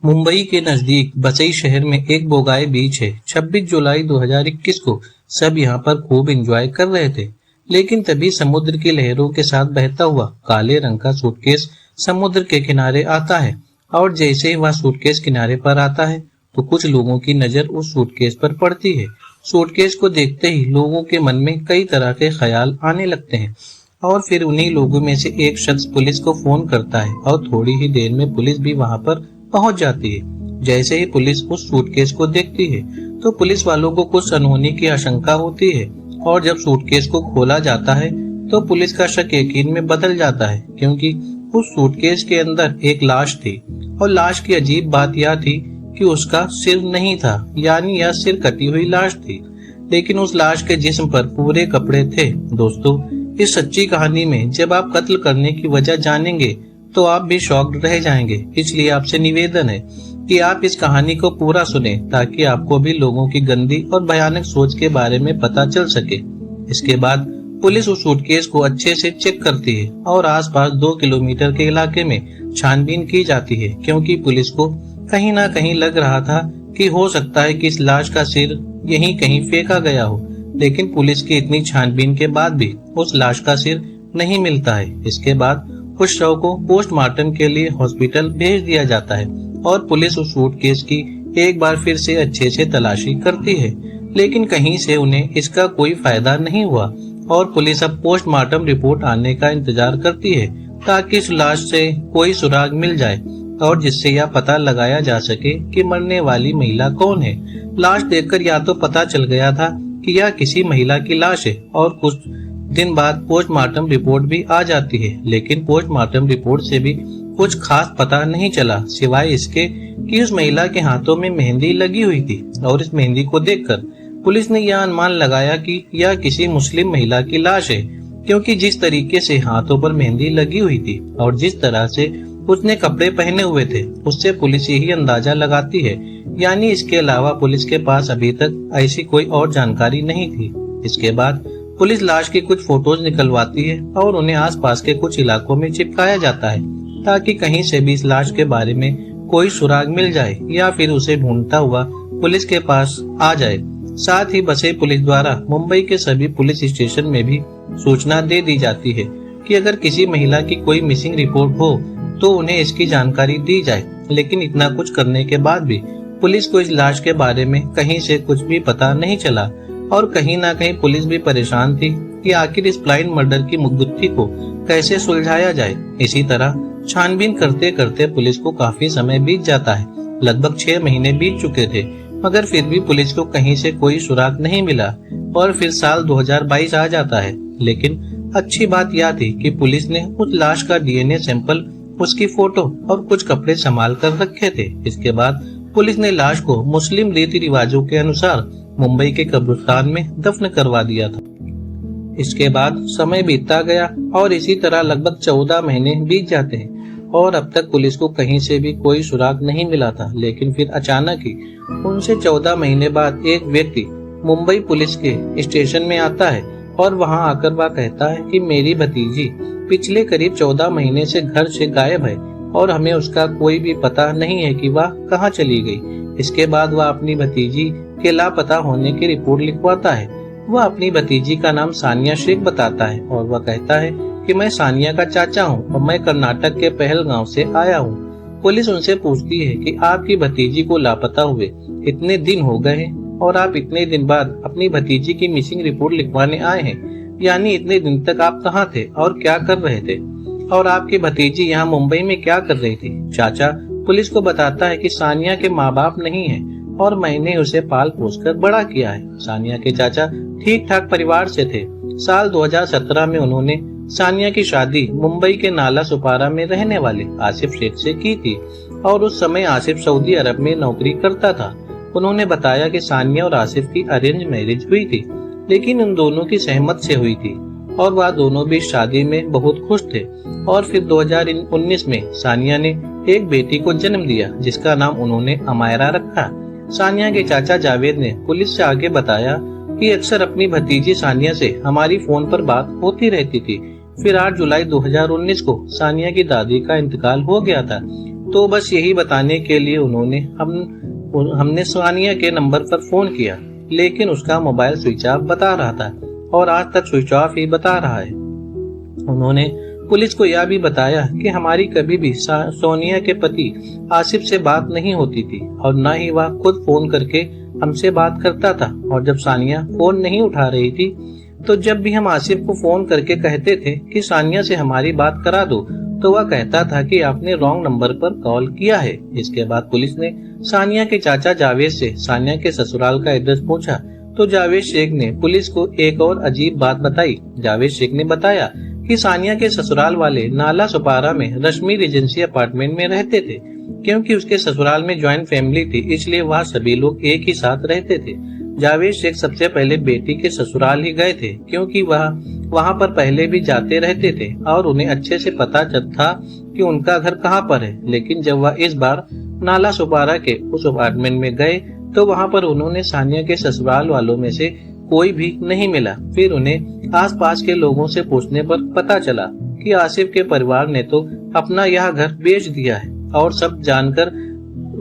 मुंबई के नजदीक बसई शहर में एक बोगाई बीच है। 26 जुलाई 2021 को सब यहाँ पर खूब एंजॉय कर रहे थे, लेकिन तभी समुद्र की लहरों के साथ बहता हुआ काले रंग का सूटकेस समुद्र के किनारे आता है। और जैसे ही वह सूटकेस किनारे पर आता है तो कुछ लोगों की नजर उस सूटकेस पर पड़ती है। सूटकेस को देखते ही लोगों के मन में कई तरह के ख्याल आने लगते हैं और फिर उन्हीं लोगों में से एक शख्स पुलिस को फोन करता है और थोड़ी ही देर में पुलिस भी वहां पर पहुंच जाती है। जैसे ही पुलिस उस सूटकेस को देखती है तो पुलिस वालों को कुछ अनहोनी की आशंका होती है और जब सूटकेस को खोला जाता है तो पुलिस का शक यकीन में बदल जाता है, क्योंकि उस सूटकेस के अंदर एक लाश थी। और लाश की अजीब बात यह थी कि उसका सिर नहीं था, यानी यह सिर कटी हुई लाश थी, लेकिन उस लाश के जिस्म पर पूरे कपड़े थे। दोस्तों, इस सच्ची कहानी में जब आप कत्ल करने की वजह जानेंगे तो आप भी शॉक्ड रह जाएंगे। इसलिए आपसे निवेदन है कि आप इस कहानी को पूरा सुने ताकि आपको भी लोगों की गंदी और भयानक सोच के बारे में पता चल सके। इसके बाद पुलिस उस सूटकेस को अच्छे से चेक करती है और आसपास 2 किलोमीटर के इलाके में छानबीन की जाती है, क्योंकि पुलिस को कहीं ना कहीं लग रहा था कि हो सकता है कि इस लाश का सिर यहीं कहीं फेंका गया हो। लेकिन पुलिस की इतनी छानबीन के बाद भी उस लाश का सिर नहीं मिलता है। इसके बाद उस शव को पोस्टमार्टम के लिए हॉस्पिटल भेज दिया जाता है और पुलिस उस सूटकेस की एक बार फिर से अच्छे से तलाशी करती है, लेकिन कहीं से उन्हें इसका कोई फायदा नहीं हुआ और पुलिस अब पोस्टमार्टम रिपोर्ट आने का इंतजार करती है ताकि इस लाश से कोई सुराग मिल जाए और जिससे यह पता लगाया जा सके कि मरने वाली महिला कौन है। लाश देखकर या तो पता चल गया था कि यह किसी महिला की लाश है और कुछ दिन बाद पोस्टमार्टम रिपोर्ट भी आ जाती है, लेकिन पोस्टमार्टम रिपोर्ट से भी कुछ खास पता नहीं चला सिवाय इसके कि उस महिला के हाथों में मेहंदी लगी हुई थी। और इस मेहंदी को देखकर पुलिस ने यह अनुमान लगाया कि यह किसी मुस्लिम महिला की लाश है, क्योंकि जिस तरीके से हाथों पर मेहंदी लगी हुई थी और जिस तरह से उसने कपड़े पहने हुए थे उससे पुलिस यही अंदाजा लगाती है। यानी इसके अलावा पुलिस के पास अभी तक ऐसी कोई और जानकारी नहीं थी। इसके बाद पुलिस लाश की कुछ फोटोज निकलवाती है और उन्हें आसपास के कुछ इलाकों में चिपकाया जाता है ताकि कहीं से भी इस लाश के बारे में कोई सुराग मिल जाए या फिर उसे ढूंढता हुआ पुलिस के पास आ जाए। साथ ही बसे पुलिस द्वारा मुंबई के सभी पुलिस स्टेशन में भी सूचना दे दी जाती है कि अगर किसी महिला की कोई मिसिंग रिपोर्ट हो तो उन्हें इसकी जानकारी दी जाए। लेकिन इतना कुछ करने के बाद भी पुलिस को इस लाश के बारे में कहीं से कुछ भी पता नहीं चला और कहीं ना कहीं पुलिस भी परेशान थी कि आखिर इस ब्लाइंड मर्डर की गुत्थी को कैसे सुलझाया जाए। इसी तरह छानबीन करते करते पुलिस को काफी समय बीत जाता है। लगभग 6 महीने बीत चुके थे, मगर फिर भी पुलिस को कहीं से कोई सुराग नहीं मिला और फिर साल 2022 आ जाता है। लेकिन अच्छी बात यह थी कि पुलिस ने उस लाश का डीएनए सैंपल, उसकी फोटो और कुछ कपड़े संभाल कर रखे थे। इसके बाद पुलिस ने लाश को मुस्लिम रीति रिवाजों के अनुसार मुंबई के कब्रिस्तान में दफन करवा दिया था। इसके बाद समय बीतता गया और इसी तरह लगभग 14 महीने बीत जाते हैं और अब तक पुलिस को कहीं से भी कोई सुराग नहीं मिला था। लेकिन फिर अचानक ही उनसे 14 महीने बाद एक व्यक्ति मुंबई पुलिस के स्टेशन में आता है और वहां आकर वह कहता है कि मेरी भतीजी पिछले करीब 14 महीने से घर से गायब है और हमें उसका कोई भी पता नहीं है कि वह कहाँ चली गई। इसके बाद वह अपनी भतीजी के लापता होने की रिपोर्ट लिखवाता है। वह अपनी भतीजी का नाम सानिया शेख बताता है और वह कहता है कि मैं सानिया का चाचा हूँ और मैं कर्नाटक के पहलगांव से आया हूँ। पुलिस उनसे पूछती है कि आपकी भतीजी को लापता हुए इतने दिन हो गए हैं और आप इतने दिन बाद अपनी भतीजी की मिसिंग रिपोर्ट लिखवाने आए हैं, यानी इतने दिन तक आप कहाँ थे और क्या कर रहे थे और आपकी भतीजी यहाँ मुंबई में क्या कर रही थी। चाचा पुलिस को बताता है कि सानिया के माँ बाप नहीं है और मैंने उसे पाल पोस कर बड़ा किया है। सानिया के चाचा ठीक ठाक परिवार से थे। साल 2017 में उन्होंने सानिया की शादी मुंबई के नाला सुपारा में रहने वाले आसिफ शेख से की थी और उस समय आसिफ सऊदी अरब में नौकरी करता था। उन्होंने बताया कि सानिया और आसिफ की अरेंज मैरिज हुई थी, लेकिन उन दोनों की सहमत से हुई थी और वह दोनों भी शादी में बहुत खुश थे। और फिर 2019 में सानिया ने एक बेटी को जन्म दिया जिसका नाम उन्होंने अमायरा रखा। सानिया के चाचा जावेद ने पुलिस से आगे बताया कि अक्सर अपनी भतीजी सानिया से हमारी फोन पर बात होती रहती थी। फिर 8 जुलाई 2019 को सानिया की दादी का इंतकाल हो गया था, तो बस यही बताने के लिए हमने सानिया के नंबर पर फोन किया, लेकिन उसका मोबाइल स्विच ऑफ बता रहा था और आज तक स्विच ऑफ ही बता रहा है। उन्होंने पुलिस को यह भी बताया कि हमारी कभी भी सोनिया के पति आसिफ से बात नहीं होती थी और न ही वह खुद फोन करके हमसे बात करता था, और जब सानिया फोन नहीं उठा रही थी तो जब भी हम आसिफ को फोन करके कहते थे कि सानिया से हमारी बात करा दो, तो वह कहता था कि आपने रॉन्ग नंबर पर कॉल किया है। इसके बाद पुलिस ने सानिया के चाचा जावेद से सानिया के ससुराल का एड्रेस पूछा, तो जावेद शेख ने पुलिस को एक और अजीब बात बताई। जावेद शेख ने बताया कि सानिया के ससुराल वाले नाला सुपारा में रश्मि रिजेंसी अपार्टमेंट में रहते थे। क्योंकि उसके ससुराल में ज्वाइंट फैमिली थी, इसलिए वहाँ सभी लोग एक ही साथ रहते थे। जावेद शेख सबसे पहले बेटी के ससुराल ही गए थे, क्योंकि वह वहाँ पर पहले भी जाते रहते थे और उन्हें अच्छे से पता था कि उनका घर कहाँ पर है। लेकिन जब वह इस बार नाला सुपारा के उस अपार्टमेंट में गए तो वहाँ पर उन्होंने सानिया के ससुराल वालों में से कोई भी नहीं मिला। फिर उन्हें आसपास के लोगों से पूछने पर पता चला कि आसिफ के परिवार ने तो अपना यह घर बेच दिया है। और सब जानकर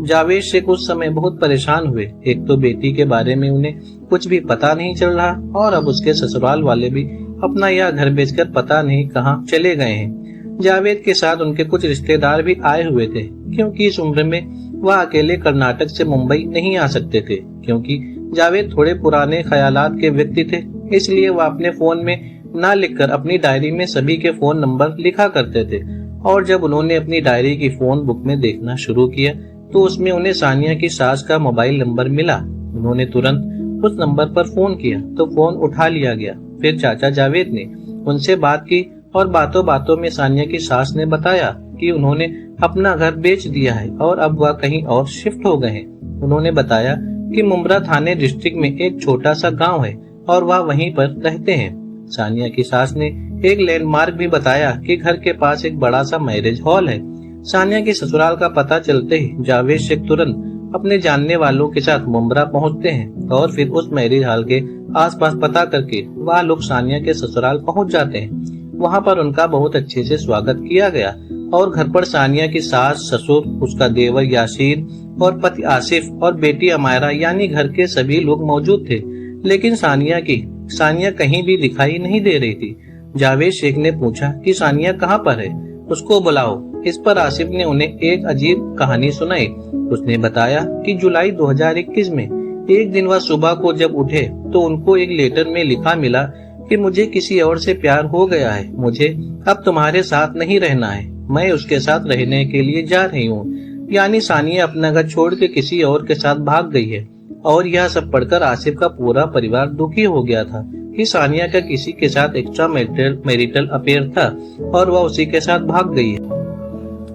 जावेद शेख उस समय बहुत परेशान हुए। एक तो बेटी के बारे में उन्हें कुछ भी पता नहीं चल रहा, और अब उसके ससुराल वाले भी अपना यह घर बेचकर पता नहीं कहां चले गए हैं। जावेद के साथ उनके कुछ रिश्तेदार भी आए हुए थे, क्योंकि इस उम्र में वह अकेले कर्नाटक से मुंबई नहीं आ सकते थे। क्योंकि जावेद थोड़े पुराने ख्यालात के व्यक्ति थे, इसलिए वह अपने फोन में ना लिखकर अपनी डायरी में सभी के फोन नंबर लिखा करते थे। और जब उन्होंने अपनी डायरी की फोन बुक में देखना शुरू किया तो उसमें उन्हें सानिया की सास का मोबाइल नंबर मिला। उन्होंने तुरंत उस नंबर पर फोन किया तो फोन उठा लिया गया। फिर चाचा जावेद ने उनसे बात की और बातों बातों में सानिया की सास ने बताया कि उन्होंने अपना घर बेच दिया है और अब वह कहीं और शिफ्ट हो गए हैं। उन्होंने बताया कि मुंब्रा थाने डिस्ट्रिक्ट में एक छोटा सा गांव है और वह वहीं पर रहते हैं। सानिया की सास ने एक लैंडमार्क भी बताया कि घर के पास एक बड़ा सा मैरिज हॉल है। सानिया के ससुराल का पता चलते ही जावेद शेख तुरंत अपने जानने वालों के साथ मुंब्रा पहुंचते हैं और फिर उस मैरिज हॉल के आसपास पता करके वह लोग सानिया के ससुराल पहुंच जाते हैं। वहां पर उनका बहुत अच्छे से स्वागत किया गया और घर पर सानिया की सास, ससुर, उसका देवर यासीर और पति आसिफ और बेटी अमायरा यानी घर के सभी लोग मौजूद थे। लेकिन सानिया कहीं भी दिखाई नहीं दे रही थी। जावेद शेख ने पूछा कि सानिया कहाँ पर है, उसको बुलाओ। इस पर आसिफ ने उन्हें एक अजीब कहानी सुनाई। उसने बताया कि जुलाई 2021 में एक दिन वह सुबह को जब उठे तो उनको एक लेटर में लिखा मिला कि मुझे किसी और से प्यार हो गया है, मुझे अब तुम्हारे साथ नहीं रहना है, मैं उसके साथ रहने के लिए जा रही हूँ। यानी सानिया अपना घर छोड़ के किसी और के साथ भाग गई है। और यह सब पढ़कर आसिफ का पूरा परिवार दुखी हो गया था कि सानिया का किसी के साथ एक्स्ट्रा मैरिटल अफेयर था और वह उसी के साथ भाग गई है।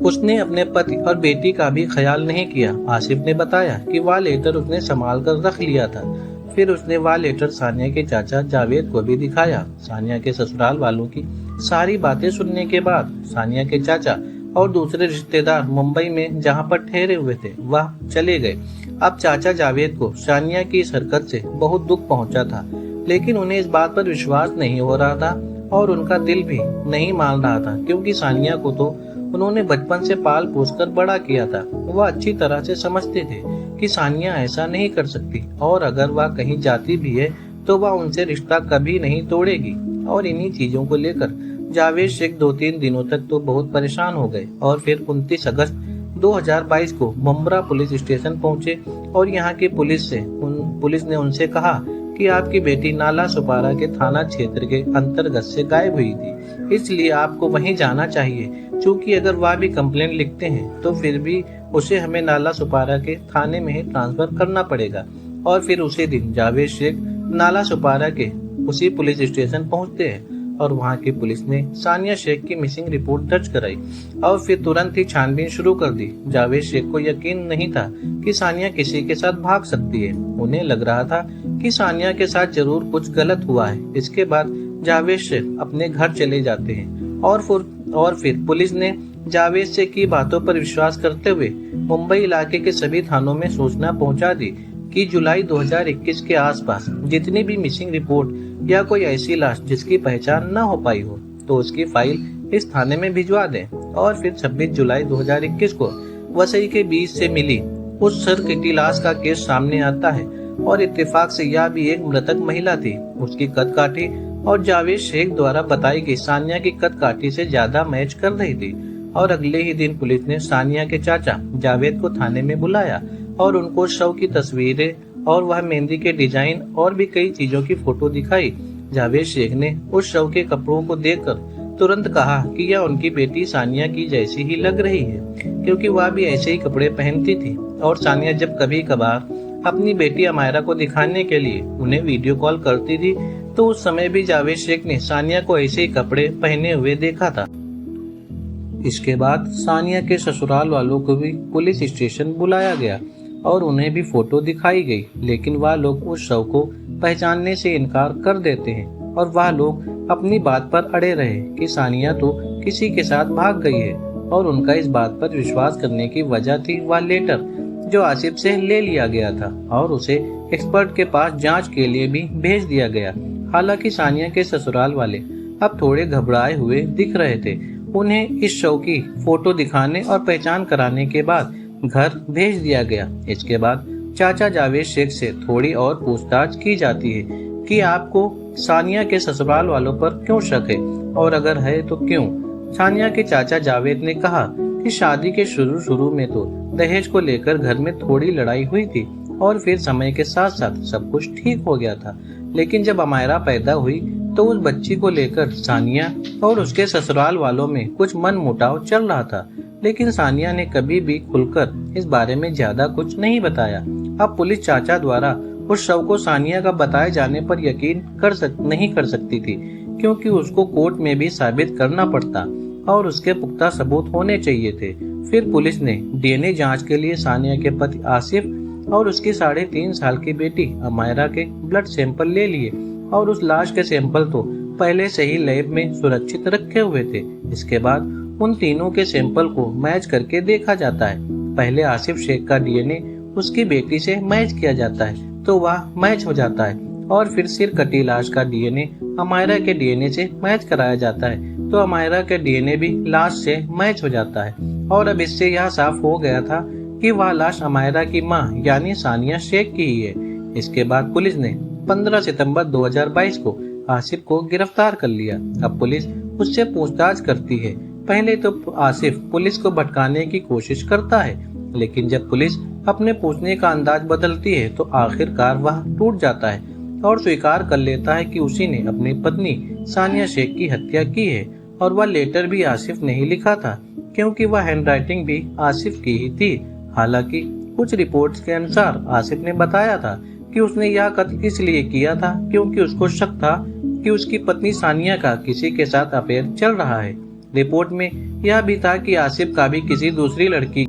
उसने अपने पति और बेटी का भी ख्याल नहीं किया। आसिफ ने बताया कि वह लेटर उसने संभाल कर रख लिया था। फिर उसने वह लेटर सानिया के चाचा जावेद को भी दिखाया। सानिया के ससुराल वालों की सारी बातें सुनने के बाद सानिया के चाचा और दूसरे रिश्तेदार मुंबई में जहां पर ठहरे हुए थे वह चले गए। अब चाचा जावेद को सानिया की इस हरकत से बहुत दुख पहुंचा था, लेकिन उन्हें इस बात पर विश्वास नहीं हो रहा था और उनका दिल भी नहीं मान रहा था, क्योंकि सानिया को तो उन्होंने बचपन से पाल पोस कर बड़ा किया था। वह अच्छी तरह से समझते थे कि सानिया ऐसा नहीं कर सकती और अगर वह कहीं जाती भी है तो वह उनसे रिश्ता कभी नहीं तोड़ेगी। और इन्हीं चीजों को लेकर जावेद शेख 2-3 दिनों तक तो बहुत परेशान हो गए और फिर 29 अगस्त 2022 को मुंब्रा पुलिस स्टेशन पहुंचे और यहाँ की पुलिस ने उनसे कहा कि आपकी बेटी नाला सुपारा के थाना क्षेत्र के अंतर्गत से गायब हुई थी, इसलिए आपको वहीं जाना चाहिए। क्योंकि अगर वह भी कंप्लेंट लिखते हैं तो फिर भी उसे हमें नाला सुपारा के थाने में ही ट्रांसफर करना पड़ेगा। और फिर उसी दिन जावेद शेख नाला सुपारा के उसी पुलिस स्टेशन पहुंचते हैं और वहां की पुलिस ने सानिया शेख की मिसिंग रिपोर्ट दर्ज कराई और फिर तुरंत ही छानबीन शुरू कर दी। जावेद शेख को यकीन नहीं था कि सानिया किसी के साथ भाग सकती है। उन्हें लग रहा था कि सानिया के साथ जरूर कुछ गलत हुआ है। इसके बाद जावेद शेख अपने घर चले जाते हैं और फिर पुलिस ने जावेद शेख की बातों पर विश्वास करते हुए मुंबई इलाके के सभी थानों में सूचना पहुंचा दी कि जुलाई 2021 के आसपास जितनी भी मिसिंग रिपोर्ट या कोई ऐसी लाश जिसकी पहचान न हो पाई हो तो उसकी फाइल इस थाने में भिजवा दें। और फिर 26 जुलाई 2021 को वसई के बीच से मिली उस सर की लाश का केस सामने आता है और इत्तेफाक से यह भी एक मृतक महिला थी। उसकी कदकाठी और जावेद शेख द्वारा बताई गई सानिया की कदकाठी से ज्यादा मैच कर रही थी। और अगले ही दिन पुलिस ने सानिया के चाचा जावेद को थाने में बुलाया और उनको शव की तस्वीरें और वह मेहंदी के डिजाइन और भी कई चीजों की फोटो दिखाई। जावेद शेख ने उस शव के कपड़ों को देखकर तुरंत कहा कि यह उनकी बेटी सानिया की जैसी ही लग रही है, क्योंकि वह भी ऐसे ही कपड़े पहनती थी। और सानिया जब कभी कभार अपनी बेटी अमायरा को दिखाने के लिए उन्हें वीडियो कॉल करती थी, तो उस समय भी जावेद शेख ने सानिया को ऐसे ही कपड़े पहने हुए देखा था। इसके बाद सानिया के ससुराल वालों को भी पुलिस स्टेशन बुलाया गया और उन्हें भी फोटो दिखाई गई, लेकिन वह लोग उस शव को पहचानने से इनकार कर देते हैं और वह लोग अपनी बात पर अड़े रहे कि सानिया तो किसी के साथ भाग गई है। और उनका इस बात पर विश्वास करने की वजह थी वह लेटर जो आसिफ से ले लिया गया था और उसे एक्सपर्ट के पास जांच के लिए भी भेज दिया गया। हालांकि सानिया के ससुराल वाले अब थोड़े घबराए हुए दिख रहे थे। उन्हें इस शव की फोटो दिखाने और पहचान कराने के बाद घर भेज दिया गया। इसके बाद चाचा जावेद शेख से थोड़ी और पूछताछ की जाती है कि आपको सानिया के ससुराल वालों पर क्यों शक है और अगर है तो क्यों। सानिया के चाचा जावेद ने कहा कि शादी के शुरू में तो दहेज को लेकर घर में थोड़ी लड़ाई हुई थी और फिर समय के साथ साथ सब कुछ ठीक हो गया था, लेकिन जब अमायरा पैदा हुई तो उस बच्ची को लेकर सानिया और उसके ससुराल वालों में कुछ मन मुटाव चल रहा था। लेकिन सानिया ने कभी भी खुलकर इस बारे में ज्यादा कुछ नहीं बताया। अब पुलिस चाचा द्वारा उस शव को सानिया का बताए जाने पर यकीन नहीं कर सकती थी, क्योंकि उसको कोर्ट में भी साबित करना पड़ता और उसके पुख्ता सबूत होने चाहिए थे। फिर पुलिस ने डीएनए जांच के लिए सानिया के पति आसिफ और उसकी 3.5 साल की बेटी अमायरा के ब्लड सैंपल ले लिए और उस लाश के सैंपल तो पहले से ही लैब में सुरक्षित रखे हुए थे। इसके बाद उन तीनों के सैंपल को मैच करके देखा जाता है। पहले आसिफ शेख का डीएनए उसकी बेटी से मैच किया जाता है तो वह मैच हो जाता है और फिर सिर कटी लाश का डीएनए अमायरा के डीएनए से मैच कराया जाता है तो अमायरा के डीएनए भी लाश से मैच हो जाता है। और अब इससे यह साफ हो गया था कि वह लाश अमायरा की मां यानी सानिया शेख की ही है। इसके बाद पुलिस ने 15 सितंबर 2022 को आसिफ को गिरफ्तार कर लिया। अब पुलिस उससे पूछताछ करती है। पहले तो आसिफ पुलिस को भटकाने की कोशिश करता है, लेकिन जब पुलिस अपने पूछने का अंदाज बदलती है तो आखिरकार वह टूट जाता है और स्वीकार कर लेता है कि उसी ने अपनी पत्नी सानिया शेख की हत्या की है। और वह लेटर भी आसिफ ने ही लिखा था, क्योंकि वह हैंडराइटिंग भी आसिफ की ही थी। हालांकि कुछ रिपोर्ट्स के अनुसार आसिफ ने बताया था कि उसने यह कत्ल इसलिए किया था क्योंकि उसको शक था कि उसकी पत्नी सानिया का किसी के साथ अफेयर चल रहा है। रिपोर्ट में यह भी था कि आसिफ का भी किसी दूसरी लड़की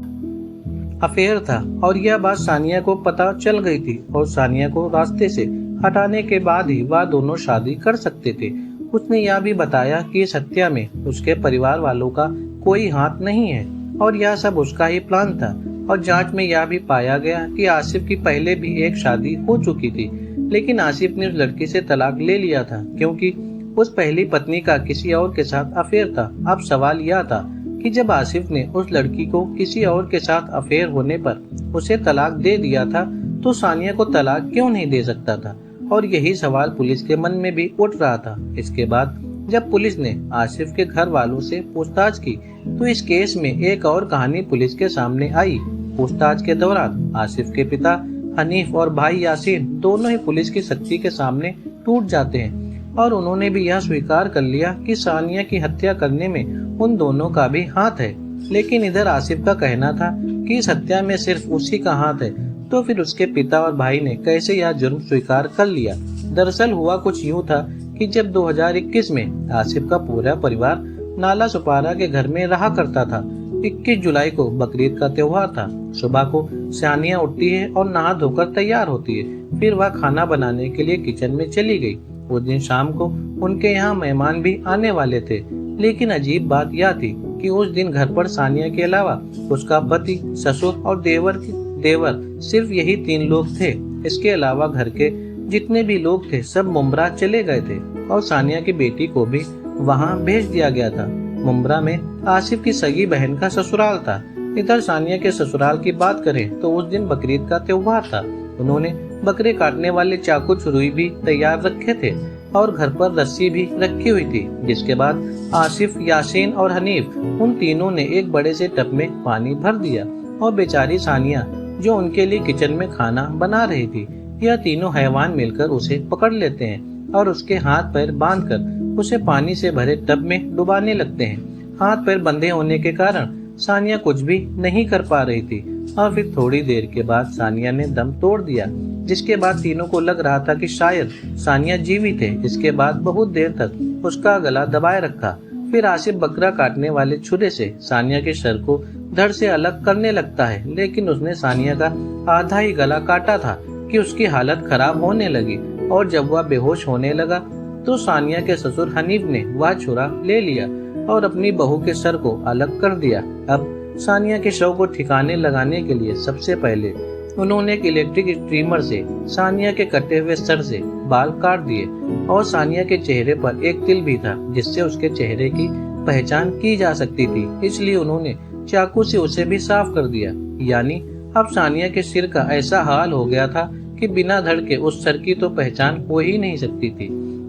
अफेयर था और यह बात सानिया को पता चल गई थी और सानिया को रास्ते से हटाने के बाद ही वह दोनों शादी कर सकते थे। उसने यह भी बताया कि इस हत्या में उसके परिवार वालों का कोई हाथ नहीं है और यह सब उसका ही प्लान था। और जांच में यह भी पाया गया कि आसिफ की पहले भी एक शादी हो चुकी थी, लेकिन आसिफ ने उस लड़की से तलाक ले लिया था क्योंकि उस पहली पत्नी का किसी और के साथ अफेयर था। अब सवाल यह था कि जब आसिफ ने उस लड़की को किसी और के साथ अफेयर होने पर उसे तलाक दे दिया था तो सानिया को तलाक क्यों नहीं दे सकता था। और यही सवाल पुलिस के मन में भी उठ रहा था। इसके बाद जब पुलिस ने आसिफ के घर वालों से पूछताछ की तो इस केस में एक और कहानी पुलिस के सामने आई। पूछताछ के दौरान आसिफ के पिता हनीफ और भाई यासीन दोनों ही पुलिस की सख्ती के सामने टूट जाते हैं और उन्होंने भी यह स्वीकार कर लिया कि सानिया की हत्या करने में उन दोनों का भी हाथ है। लेकिन इधर आसिफ का कहना था कि इस हत्या में सिर्फ उसी का हाथ है, तो फिर उसके पिता और भाई ने कैसे यह जुर्म स्वीकार कर लिया। दरअसल हुआ कुछ यूँ था कि जब 2021 में आसिफ का पूरा परिवार नाला सुपारा के घर में रहा करता था। 21 जुलाई को बकरीद का त्योहार था। सुबह को सानिया उठती है और नहा धोकर तैयार होती है। फिर वह खाना बनाने के लिए किचन में चली गई। उस दिन शाम को उनके यहाँ मेहमान भी आने वाले थे, लेकिन अजीब बात यह थी कि उस दिन घर पर सानिया के अलावा उसका पति, ससुर और देवर सिर्फ यही 3 लोग थे। इसके अलावा घर के जितने भी लोग थे सब मुंब्रा चले गए थे और सानिया की बेटी को भी वहां भेज दिया गया था। मुंब्रा में आसिफ की सगी बहन का ससुराल था। इधर सानिया के ससुराल की बात करें तो उस दिन बकरीद का त्योहार था। उन्होंने बकरे काटने वाले चाकू छुरी भी तैयार रखे थे और घर पर रस्सी भी रखी हुई थी। जिसके बाद आसिफ, यासीन और हनीफ उन तीनों ने एक बड़े से टब में पानी भर दिया और बेचारी सानिया जो उनके लिए किचन में खाना बना रही थी, यह तीनों हैवान मिलकर उसे पकड़ लेते हैं और उसके हाथ पैर बांधकर उसे पानी से भरे टब में डुबाने लगते हैं। हाथ पैर बंधे होने के कारण सानिया कुछ भी नहीं कर पा रही थी और फिर थोड़ी देर के बाद सानिया ने दम तोड़ दिया। जिसके बाद तीनों को लग रहा था कि शायद सानिया जीवित है। इसके बाद बहुत देर तक उसका गला दबाए रखा। फिर आसिफ बकरा काटने वाले छुरे से सानिया के सर को धड़ से अलग करने लगता है, लेकिन उसने सानिया का आधा ही गला काटा था कि उसकी हालत खराब होने लगी और जब वह बेहोश होने लगा तो सानिया के ससुर हनीफ ने वह छुरा ले लिया और अपनी बहू के सर को अलग कर दिया। अब सानिया के शव को ठिकाने लगाने के लिए सबसे पहले उन्होंने एक इलेक्ट्रिक स्ट्रीमर से सानिया के कटे हुए सर से बाल काट दिए और सानिया के चेहरे पर एक तिल भी था जिससे उसके चेहरे की पहचान की जा सकती थी, इसलिए उन्होंने चाकू से उसे भी साफ कर दिया। यानी अब सानिया के सिर का ऐसा हाल हो गया था कि बिना धड़ के उस सर की तो पहचान हो ही नहीं सकती थी।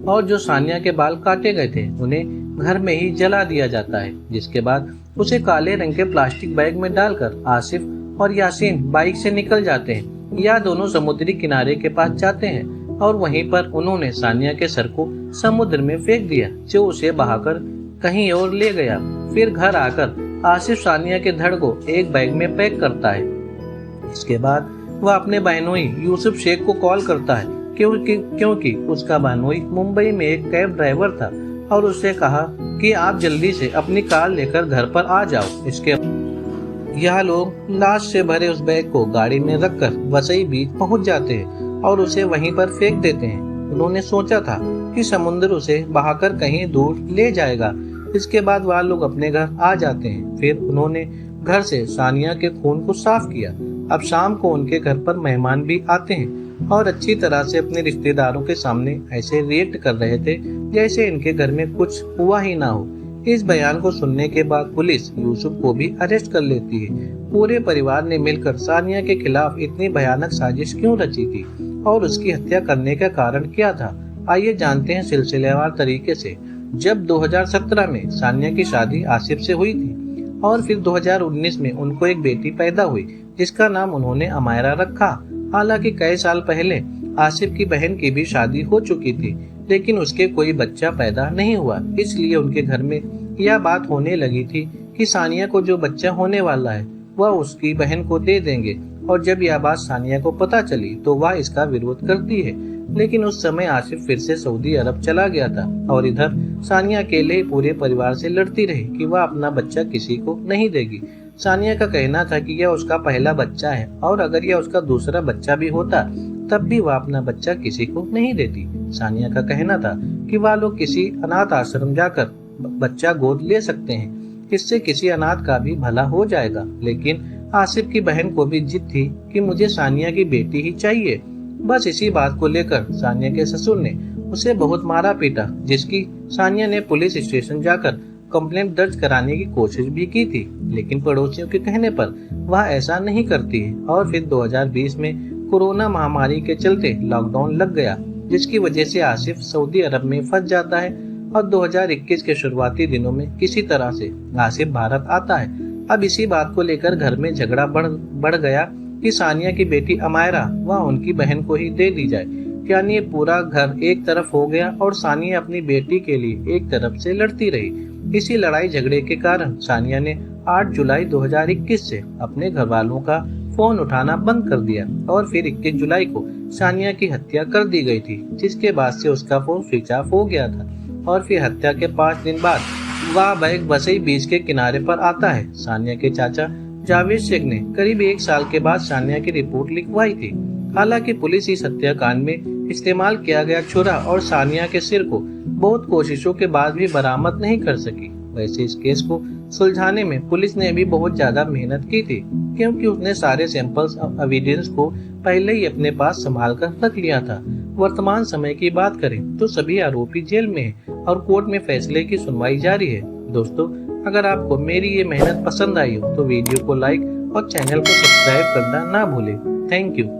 और जो सानिया के बाल काटे गए थे उन्हें घर में ही जला दिया जाता है। जिसके बाद उसे काले रंग के प्लास्टिक बैग में डालकर आसिफ और यासीन बाइक से निकल जाते हैं या दोनों समुद्री किनारे के पास जाते हैं और वहीं पर उन्होंने सानिया के सर को समुद्र में फेंक दिया जो उसे बहाकर कहीं और ले गया। फिर घर आकर आसिफ सानिया के धड़ को एक बैग में पैक करता है। इसके बाद वह अपने बहनोई यूसुफ शेख को कॉल करता है क्योंकि उसका बहनोई मुंबई में एक कैब ड्राइवर था और उससे कहा कि आप जल्दी से अपनी कार लेकर घर पर आ जाओ। इसके यह लोग लाश से भरे उस बैग को गाड़ी में रखकर वसई बीच पहुंच जाते हैं और उसे वहीं पर फेंक देते हैं। उन्होंने सोचा था कि समुद्र उसे बहाकर कहीं दूर ले जाएगा। इसके बाद वह लोग अपने घर आ जाते हैं। फिर उन्होंने घर से सानिया के खून को साफ किया। अब शाम को उनके घर पर मेहमान भी आते हैं और अच्छी तरह से अपने रिश्तेदारों के सामने ऐसे रिएक्ट कर रहे थे जैसे इनके घर में कुछ हुआ ही ना हो। इस बयान को सुनने के बाद पुलिस यूसुफ को भी अरेस्ट कर लेती है। पूरे परिवार ने मिलकर सानिया के खिलाफ इतनी भयानक साजिश क्यों रची थी और उसकी हत्या करने का कारण क्या था, आइए जानते हैं सिलसिलेवार तरीके से। जब 2017 में सानिया की शादी आसिफ से हुई थी और फिर 2019 में उनको एक बेटी पैदा हुई जिसका नाम उन्होंने अमायरा रखा। हालांकि कई साल पहले आसिफ की बहन की भी शादी हो चुकी थी लेकिन उसके कोई बच्चा पैदा नहीं हुआ, इसलिए उनके घर में यह बात होने लगी थी कि सानिया को जो बच्चा होने वाला है वह उसकी बहन को दे देंगे। और जब यह बात सानिया को पता चली तो वह इसका विरोध करती है, लेकिन उस समय आसिफ फिर से सऊदी अरब चला गया था और इधर सानिया अकेले ही पूरे परिवार से लड़ती रही कि वह अपना बच्चा किसी को नहीं देगी। सानिया का कहना था कि यह उसका पहला बच्चा है और अगर यह उसका दूसरा बच्चा भी होता तब भी वह अपना बच्चा किसी को नहीं देती। सानिया का कहना था कि वह लोग किसी अनाथ आश्रम जाकर बच्चा गोद ले सकते हैं, इससे किसी अनाथ का भी भला हो जाएगा। लेकिन आसिफ की बहन को भी जिद थी कि मुझे सानिया की बेटी ही चाहिए। बस इसी बात को लेकर सानिया के ससुर ने उसे बहुत मारा पीटा, जिसकी सानिया ने पुलिस स्टेशन जाकर कंप्लेंट दर्ज कराने की कोशिश भी की थी, लेकिन पड़ोसियों के कहने पर वह ऐसा नहीं करती है। और फिर 2020 में कोरोना महामारी के चलते लॉकडाउन लग गया, जिसकी वजह से आसिफ सऊदी अरब में फंस जाता है और 2021 के शुरुआती दिनों में किसी तरह से आसिफ भारत आता है। अब इसी बात को लेकर घर में झगड़ा बढ़ गया कि सानिया की बेटी अमायरा वह उनकी बहन को ही दे दी जाए। यानी ये पूरा घर एक तरफ हो गया और सानिया अपनी बेटी के लिए एक तरफ से लड़ती रही। इसी लड़ाई झगड़े के कारण सानिया ने 8 जुलाई 2021 से अपने घर वालों का फोन उठाना बंद कर दिया और फिर 21 जुलाई को सानिया की हत्या कर दी गई थी, जिसके बाद से उसका फोन स्विच ऑफ हो गया था। और फिर हत्या के 5 दिन बाद वह बैग वसई बीच के किनारे पर आता है। सानिया के चाचा जावेद शेख ने करीब 1 साल के बाद सानिया की रिपोर्ट लिखवाई थी। हालांकि पुलिस इस हत्याकांड में इस्तेमाल किया गया छुरा और सानिया के सिर को बहुत कोशिशों के बाद भी बरामद नहीं कर सकी। वैसे इस केस को सुलझाने में पुलिस ने भी बहुत ज्यादा मेहनत की थी, क्योंकि उसने सारे सैंपल्स एविडेंस को पहले ही अपने पास संभाल कर रख लिया था। वर्तमान समय की बात करें तो सभी आरोपी जेल में हैं और कोर्ट में फैसले की सुनवाई जारी है। दोस्तों, अगर आपको मेरी ये मेहनत पसंद आई हो तो वीडियो को लाइक और चैनल को सब्सक्राइब करना ना भूलें। Thank you.